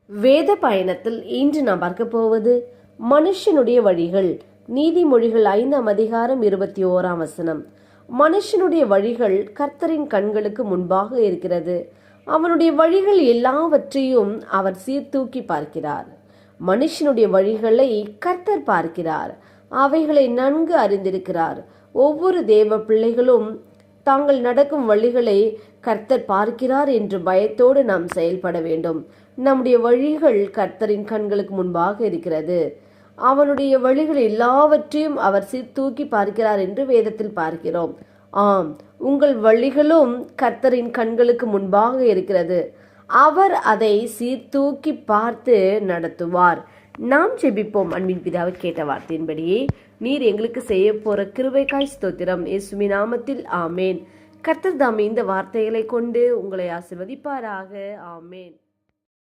வேத பயணத்தில் இன்று நாம் பார்க்க போவது மனுஷனுடைய வழிகள். நீதிமொழிகள் 5:21. மனுஷனுடைய வழிகள் கர்த்தரின் கண்களுக்கு முன்பாக இருக்கிறது. அவனுடைய வழிகள் எல்லாவற்றையும் அவர் சீர்தூக்கி பார்க்கிறார். மனுஷனுடைய வழிகளை கர்த்தர் பார்க்கிறார், அவைகளை நன்கு அறிந்திருக்கிறார். ஒவ்வொரு தேவ பிள்ளைகளும் தாங்கள் நடக்கும் வழிகளை கர்த்தர் பார்க்கிறார் என்று பயத்தோடு நாம் செயல்பட வேண்டும். நம்முடைய வழிகள் கர்த்தரின் கண்களுக்கு முன்பாக இருக்கிறது. அவனுடைய வழிகள் எல்லாவற்றையும் அவர் சீர்தூக்கி பார்க்கிறார் என்று வேதத்தில் பார்க்கிறோம். ஆம், உங்கள் வழிகளும் கர்த்தரின் கண்களுக்கு முன்பாக இருக்கிறது. அவர் அதை சீர்தூக்கி பார்த்து நடத்துவார். நாம் ஜெபிப்போம். அன்பின் பிதாவை கேட்ட வார்த்தையின்படியே நீர் எங்களுக்கு செய்ய போற கிருபைக்காய் ஸ்தோத்திரம். இயேசுவின் நாமத்தில் ஆமேன். கர்த்தர் தாமே இந்த வார்த்தைகளை கொண்டு உங்களை ஆசீர்வதிப்பாராக. ஆமேன்.